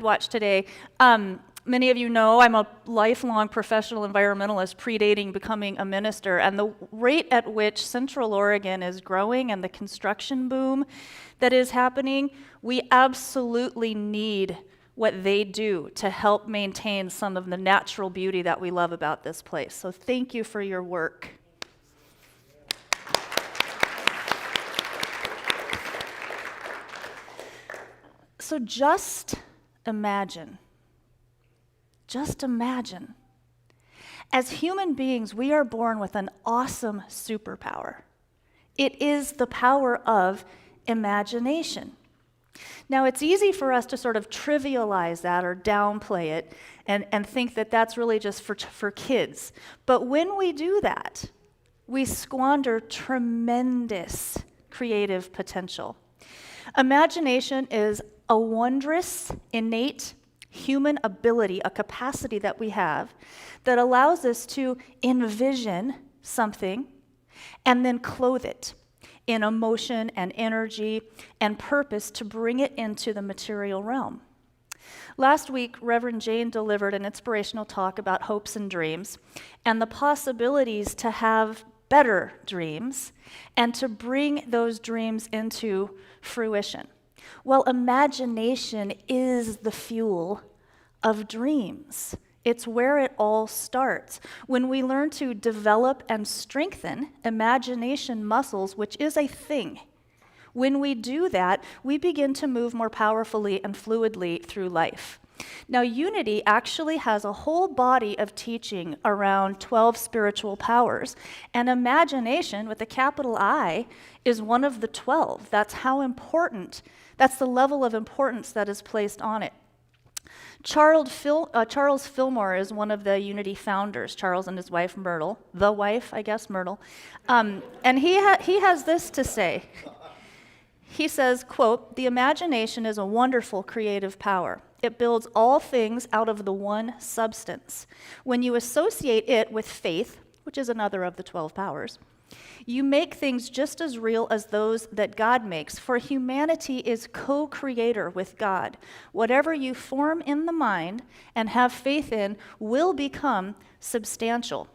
watch today. Many of you know I'm a lifelong professional environmentalist predating becoming a minister, and the rate at which Central Oregon is growing and the construction boom that is happening, we absolutely need what they do to help maintain some of the natural beauty that we love about this place. So thank you for your work. So just imagine, as human beings, we are born with an awesome superpower. It is the power of imagination. Now, it's easy for us to sort of trivialize that or downplay it and think that that's really just for kids. But when we do that, we squander tremendous creative potential. Imagination is a wondrous, innate human ability, a capacity that we have that allows us to envision something and then clothe it in emotion and energy and purpose to bring it into the material realm. Last week, Reverend Jane delivered an inspirational talk about hopes and dreams and the possibilities to have better dreams and to bring those dreams into fruition. Well, imagination is the fuel of dreams. It's where it all starts. When we learn to develop and strengthen imagination muscles, which is a thing, when we do that, we begin to move more powerfully and fluidly through life. Now, Unity actually has a whole body of teaching around 12 spiritual powers, and imagination, with a capital I, is one of the 12. That's how important, that's the level of importance that is placed on it. Charles Fillmore is one of the Unity founders, Charles and his wife Myrtle, Myrtle, and he has this to say. He says, quote, "The imagination is a wonderful creative power. It builds all things out of the one substance. When you associate it with faith, which is another of the 12 powers, you make things just as real as those that God makes, for humanity is co-creator with God. Whatever you form in the mind and have faith in will become substantial."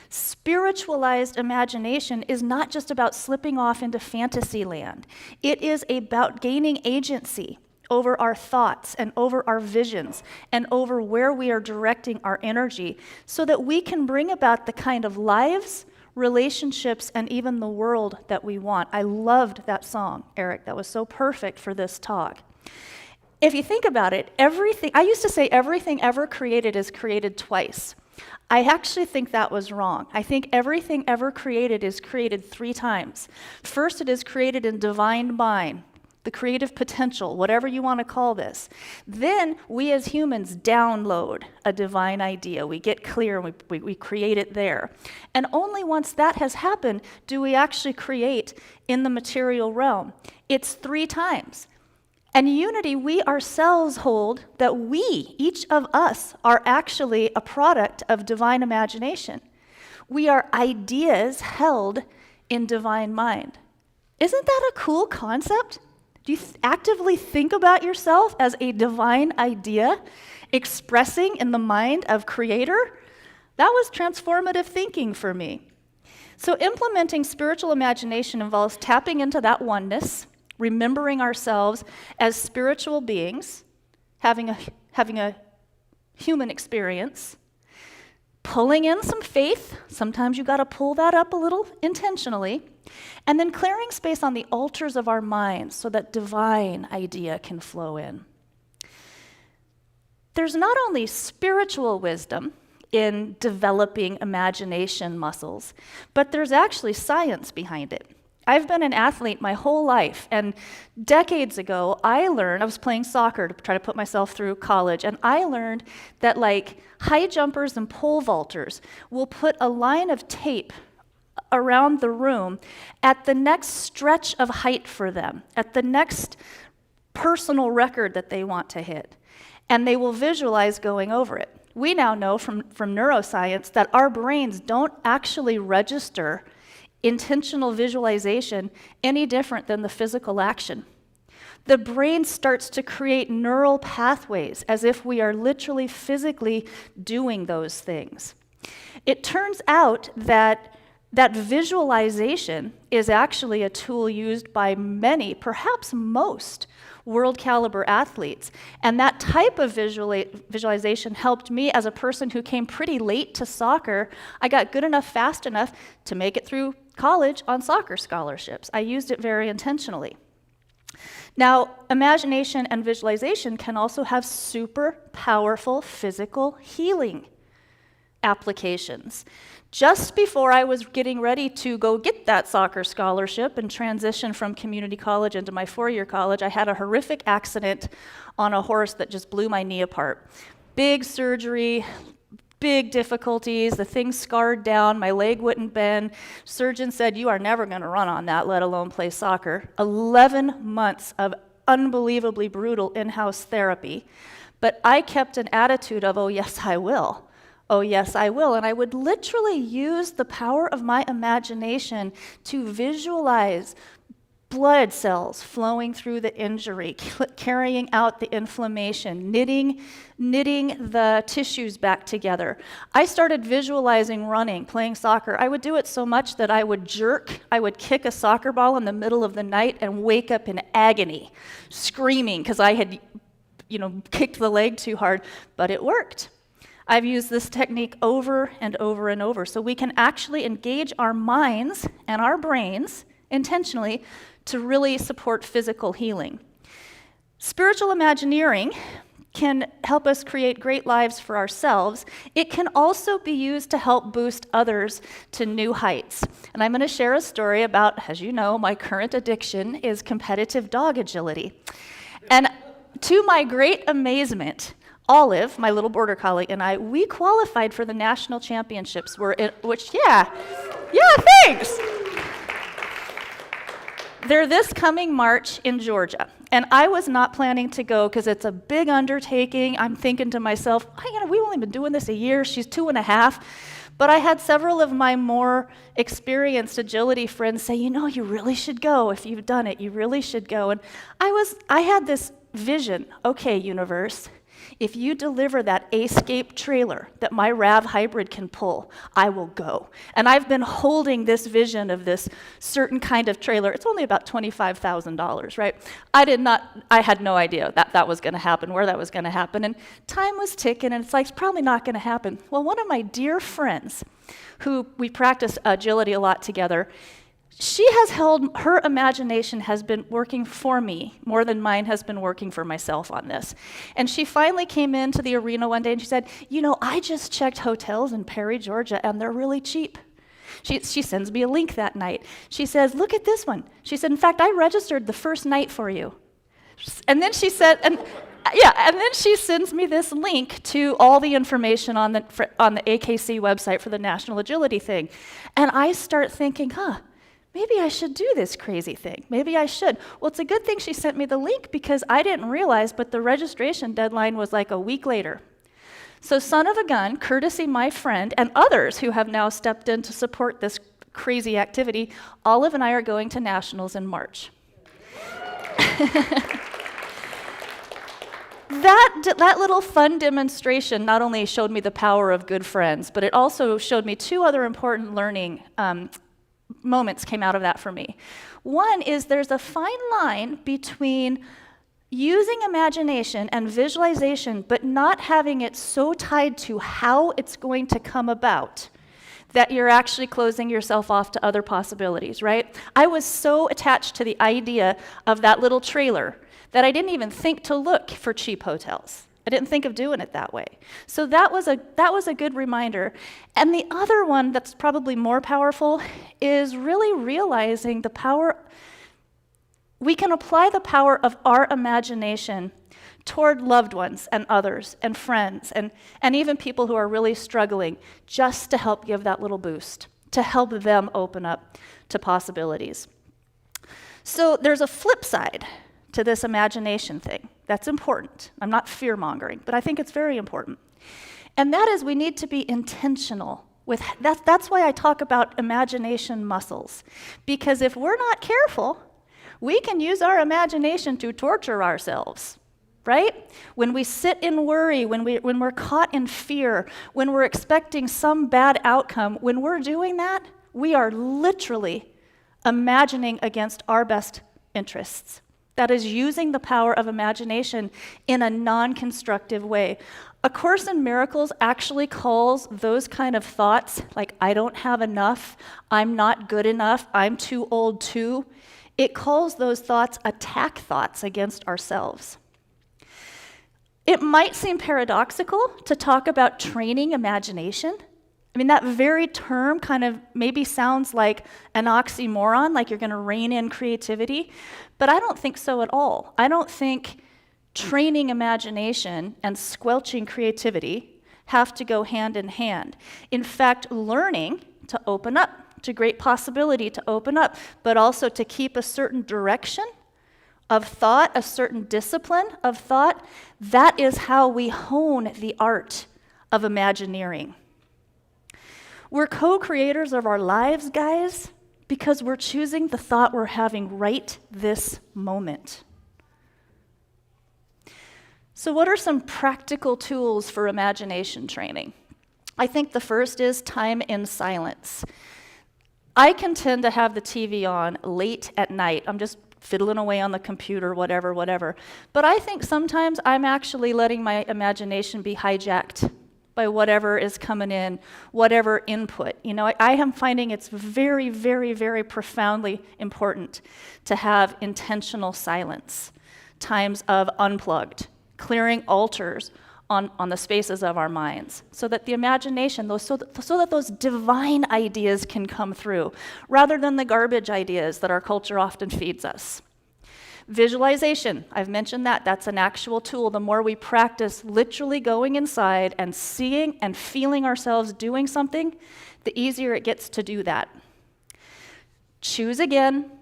Spiritualized imagination is not just about slipping off into fantasy land. It is about gaining agency over our thoughts and over our visions and over where we are directing our energy so that we can bring about the kind of lives, relationships, and even the world that we want. I loved that song, Eric. That was so perfect for this talk. If you think about it, I used to say everything ever created is created twice. I actually think that was wrong. I think everything ever created is created 3 times. First, it is created in divine mind, the creative potential, whatever you want to call this. Then we as humans download a divine idea. We get clear and we create it there. And only once that has happened do we actually create in the material realm. It's 3 times. And Unity, we ourselves hold that we, each of us, are actually a product of divine imagination. We are ideas held in divine mind. Isn't that a cool concept? Do you actively think about yourself as a divine idea expressing in the mind of Creator? That was transformative thinking for me. So implementing spiritual imagination involves tapping into that oneness, remembering ourselves as spiritual beings, having a human experience, pulling in some faith. Sometimes you got to pull that up a little intentionally, and then clearing space on the altars of our minds so that divine idea can flow in. There's not only spiritual wisdom in developing imagination muscles, but there's actually science behind it. I've been an athlete my whole life, and decades ago, I was playing soccer to try to put myself through college, and I learned that high jumpers and pole vaulters will put a line of tape around the room at the next stretch of height for them, at the next personal record that they want to hit, and they will visualize going over it. We now know from neuroscience that our brains don't actually register intentional visualization any different than the physical action. the brain starts to create neural pathways as if we are literally physically doing those things. It turns out that visualization is actually a tool used by many, perhaps most, world caliber athletes. And that type of visualization helped me as a person who came pretty late to soccer. I got good enough fast enough to make it through college on soccer scholarships. I used it very intentionally. Now, imagination and visualization can also have super powerful physical healing applications. Just before I was getting ready to go get that soccer scholarship and transition from community college into my four-year college, I had a horrific accident on a horse that just blew my knee apart. Big surgery, big difficulties, the thing scarred down, my leg wouldn't bend. Surgeon said, "You are never going to run on that, let alone play soccer." 11 months of unbelievably brutal in-house therapy. But I kept an attitude of, "Oh, yes, I will. Oh, yes, I will." And I would literally use the power of my imagination to visualize blood cells flowing through the injury, carrying out the inflammation, knitting the tissues back together. I started visualizing running, playing soccer. I would do it so much that I would kick a soccer ball in the middle of the night and wake up in agony, screaming because I had, kicked the leg too hard, but it worked. I've used this technique over and over and over, so we can actually engage our minds and our brains intentionally to really support physical healing. Spiritual Imagineering can help us create great lives for ourselves. It can also be used to help boost others to new heights. And I'm going to share a story about, as you know, my current addiction is competitive dog agility. And to my great amazement, Olive, my little border collie, and we qualified for the national championships, thanks. They're this coming March in Georgia. And I was not planning to go because it's a big undertaking. I'm thinking to myself, we've only been doing this a year. She's 2.5. But I had several of my more experienced agility friends say, you really should go. If you've done it, you really should go. And I had this vision. Okay, universe, if you deliver that A-scape trailer that my RAV hybrid can pull, I will go. And I've been holding this vision of this certain kind of trailer. It's only about $25,000, right? I had no idea that was going to happen, where that was going to happen. And time was ticking, and it's probably not going to happen. Well, one of my dear friends, who we practice agility a lot together, her imagination has been working for me more than mine has been working for myself on this. And she finally came into the arena one day and she said, I just checked hotels in Perry, Georgia, and they're really cheap. She sends me a link that night. She says, "Look at this one." She said, "In fact, I registered the first night for you." And then she said, and then she sends me this link to all the information on the AKC website for the National Agility thing. And I start thinking, maybe I should do this crazy thing. Maybe I should. Well, it's a good thing she sent me the link because I didn't realize, but the registration deadline was a week later. So son of a gun, courtesy my friend and others who have now stepped in to support this crazy activity, Olive and I are going to nationals in March. That little fun demonstration not only showed me the power of good friends, but it also showed me two other important learning moments came out of that for me. One is there's a fine line between using imagination and visualization, but not having it so tied to how it's going to come about that you're actually closing yourself off to other possibilities, right? I was so attached to the idea of that little trailer that I didn't even think to look for cheap hotels. I didn't think of doing it that way. So that was a good reminder. And the other one that's probably more powerful is really realizing the power. We can apply the power of our imagination toward loved ones and others and friends and even people who are really struggling, just to help give that little boost, to help them open up to possibilities. So there's a flip side to this imagination thing. That's important. I'm not fear-mongering, but I think it's very important. And that is we need to be intentional with that. That's why I talk about imagination muscles. Because if we're not careful, we can use our imagination to torture ourselves, right? When we sit in worry, when we're caught in fear, when we're expecting some bad outcome, when we're doing that, we are literally imagining against our best interests. That is using the power of imagination in a non-constructive way. A Course in Miracles actually calls those kind of thoughts, like I don't have enough, I'm not good enough, I'm too old too. It calls those thoughts attack thoughts against ourselves. It might seem paradoxical to talk about training imagination. I mean, that very term kind of maybe sounds like an oxymoron, like you're going to rein in creativity, but I don't think so at all. I don't think training imagination and squelching creativity have to go hand in hand. In fact, learning to open up to great possibility, to open up, but also to keep a certain direction of thought, a certain discipline of thought, that is how we hone the art of Imagineering. We're co-creators of our lives, guys, because we're choosing the thought we're having right this moment. So what are some practical tools for imagination training? I think the first is time in silence. I can tend to have the TV on late at night. I'm just fiddling away on the computer, whatever. But I think sometimes I'm actually letting my imagination be hijacked by whatever is coming in, whatever input. You know, I am finding it's very, very, very profoundly important to have intentional silence, times of unplugged, clearing altars on the spaces of our minds, so that the imagination, so that those divine ideas can come through, rather than the garbage ideas that our culture often feeds us. Visualization, I've mentioned that. That's an actual tool. The more we practice literally going inside and seeing and feeling ourselves doing something, the easier it gets to do that. Choose again.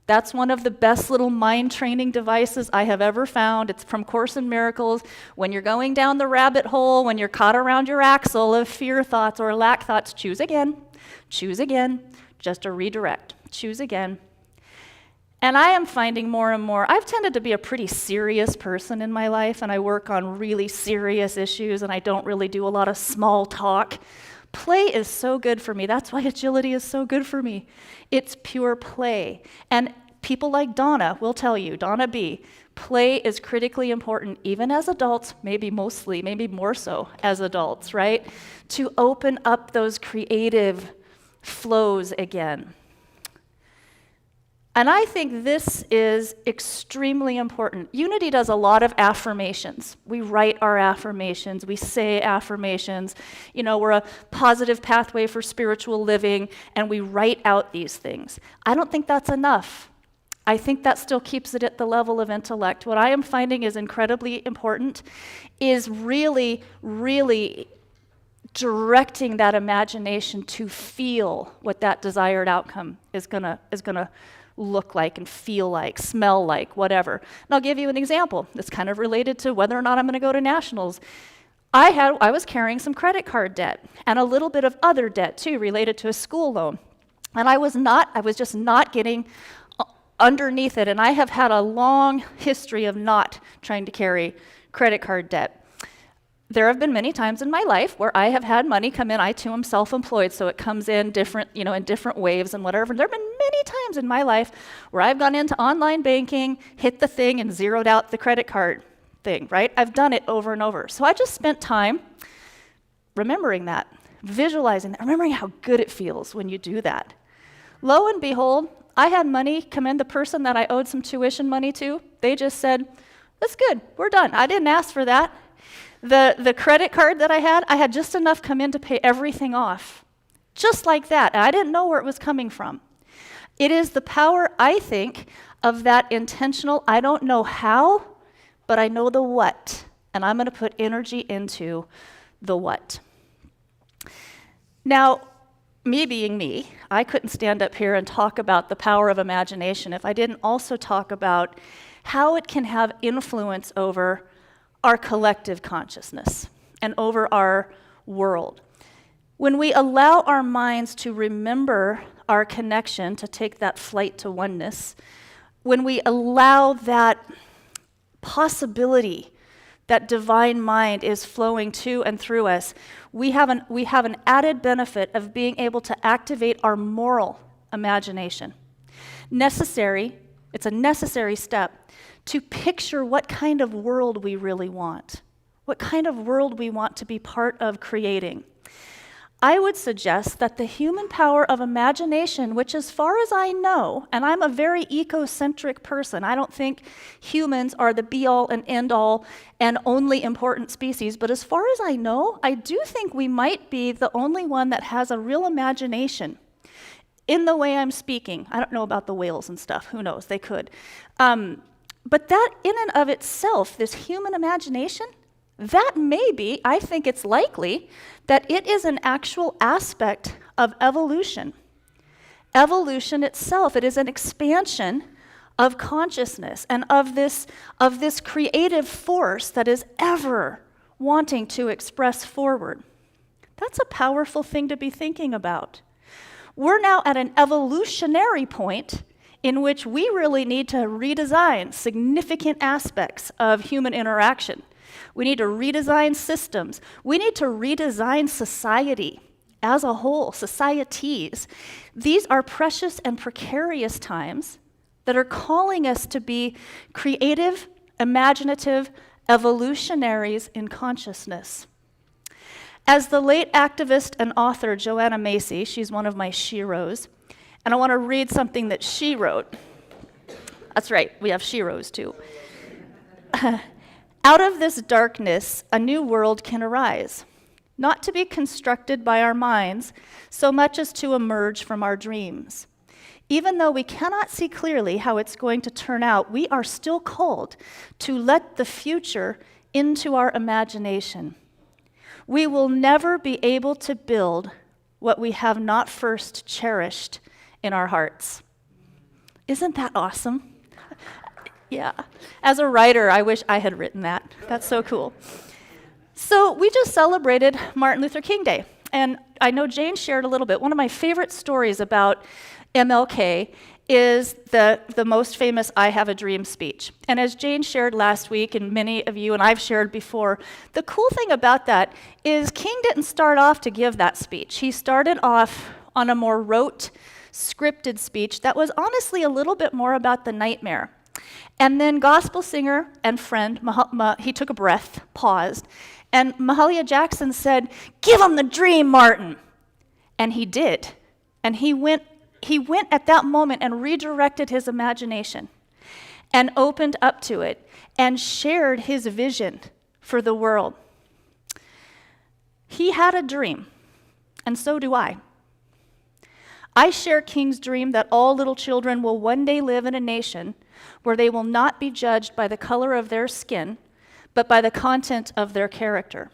That's one of the best little mind training devices I have ever found. It's from Course in Miracles. When you're going down the rabbit hole, when you're caught around your axle of fear thoughts or lack thoughts, choose again, just a redirect. Choose again. And I am finding more and more, I've tended to be a pretty serious person in my life, and I work on really serious issues, and I don't really do a lot of small talk. Play is so good for me. That's why agility is so good for me. It's pure play. And people like Donna will tell you, Donna B., play is critically important, even as adults, maybe mostly, maybe more so as adults, right? To open up those creative flows again. And I think this is extremely important. Unity does a lot of affirmations. We write our affirmations, we say affirmations. You know, we're a positive pathway for spiritual living, and we write out these things. I don't think that's enough. I think that still keeps it at the level of intellect. What I am finding is incredibly important is really, really directing that imagination to feel what that desired outcome is gonna look like and feel like, smell like, whatever. And I'll give you an example. It's kind of related to whether or not I'm going to go to nationals. I was carrying some credit card debt and a little bit of other debt too, related to a school loan. And I was just not getting underneath it. And I have had a long history of not trying to carry credit card debt. There have been many times in my life where I have had money come in. I too am self-employed, so it comes in different, in different waves and whatever. There have been many times in my life where I've gone into online banking, hit the thing, and zeroed out the credit card thing, right? I've done it over and over. So I just spent time remembering that, visualizing that, remembering how good it feels when you do that. Lo and behold, I had money come in. The person that I owed some tuition money to, they just said, "That's good, we're done. I didn't ask for that." The credit card that I had just enough come in to pay everything off. Just like that. And I didn't know where it was coming from. It is the power, I think, of that intentional, I don't know how, but I know the what. And I'm going to put energy into the what. Now, me being me, I couldn't stand up here and talk about the power of imagination if I didn't also talk about how it can have influence over our collective consciousness and over our world. When we allow our minds to remember our connection, to take that flight to oneness, when we allow that possibility, that divine mind is flowing to and through us, we have an added benefit of being able to activate our moral imagination. It's a necessary step to picture what kind of world we really want, what kind of world we want to be part of creating. I would suggest that the human power of imagination, which as far as I know, and I'm a very ecocentric person, I don't think humans are the be-all and end-all and only important species, but as far as I know, I do think we might be the only one that has a real imagination in the way I'm speaking. I don't know about the whales and stuff, who knows, they could. But that in and of itself, this human imagination, that may be, I think it's likely, that it is an actual aspect of evolution. Evolution itself, it is an expansion of consciousness and of this creative force that is ever wanting to express forward. That's a powerful thing to be thinking about. We're now at an evolutionary point in which we really need to redesign significant aspects of human interaction. We need to redesign systems. We need to redesign society as a whole, societies. These are precious and precarious times that are calling us to be creative, imaginative, evolutionaries in consciousness. As the late activist and author Joanna Macy, she's one of my sheroes, and I want to read something that she wrote. That's right, we have sheroes too. Out of this darkness, a new world can arise, not to be constructed by our minds so much as to emerge from our dreams. Even though we cannot see clearly how it's going to turn out, we are still called to let the future into our imagination. We will never be able to build what we have not first cherished in our hearts. Isn't that awesome? Yeah. As a writer, I wish I had written that. That's so cool. So we just celebrated Martin Luther King Day. And I know Jane shared a little bit. One of my favorite stories about MLK is the most famous I Have a Dream speech. And as Jane shared last week, and many of you and I've shared before, the cool thing about that is King didn't start off to give that speech. He started off on a more rote, scripted speech that was honestly a little bit more about the nightmare. And then gospel singer and friend, he took a breath, paused, and Mahalia Jackson said, "Give him the dream, Martin." And he did. And he went at that moment and redirected his imagination and opened up to it and shared his vision for the world. He had a dream, and so do I. I share King's dream that all little children will one day live in a nation where they will not be judged by the color of their skin, but by the content of their character.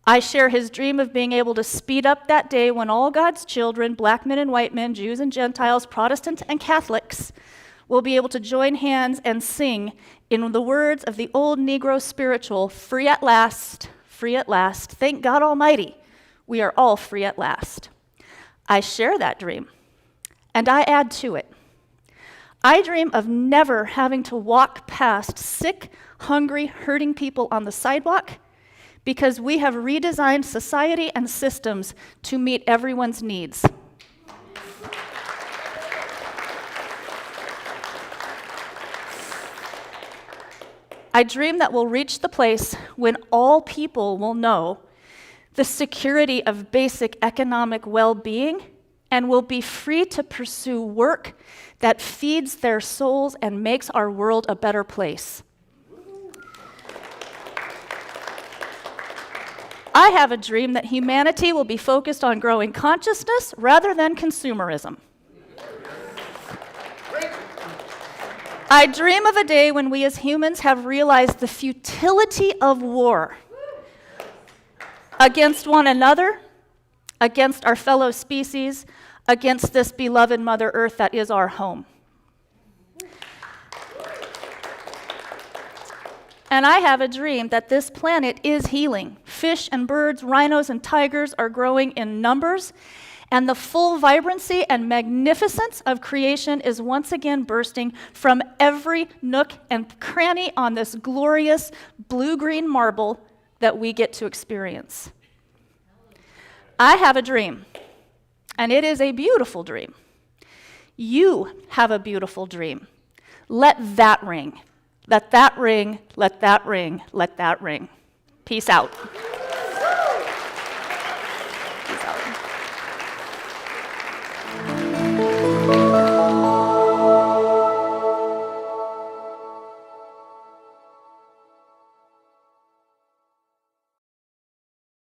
I share his dream of being able to speed up that day when all God's children, black men and white men, Jews and Gentiles, Protestants and Catholics, will be able to join hands and sing in the words of the old Negro spiritual, "Free at last, free at last. Thank God Almighty, we are all free at last." I share that dream, and I add to it. I dream of never having to walk past sick, hungry, hurting people on the sidewalk because we have redesigned society and systems to meet everyone's needs. I dream that we'll reach the place when all people will know the security of basic economic well-being and will be free to pursue work that feeds their souls and makes our world a better place. I have a dream that humanity will be focused on growing consciousness rather than consumerism. I dream of a day when we as humans have realized the futility of war against one another, against our fellow species, against this beloved Mother Earth that is our home. And I have a dream that this planet is healing. Fish and birds, rhinos and tigers are growing in numbers, And the full vibrancy and magnificence of creation is once again bursting from every nook and cranny on this glorious blue-green marble that we get to experience. I have a dream, and it is a beautiful dream. You have a beautiful dream. Let that ring. Let that ring, let that ring, let that ring. Peace out.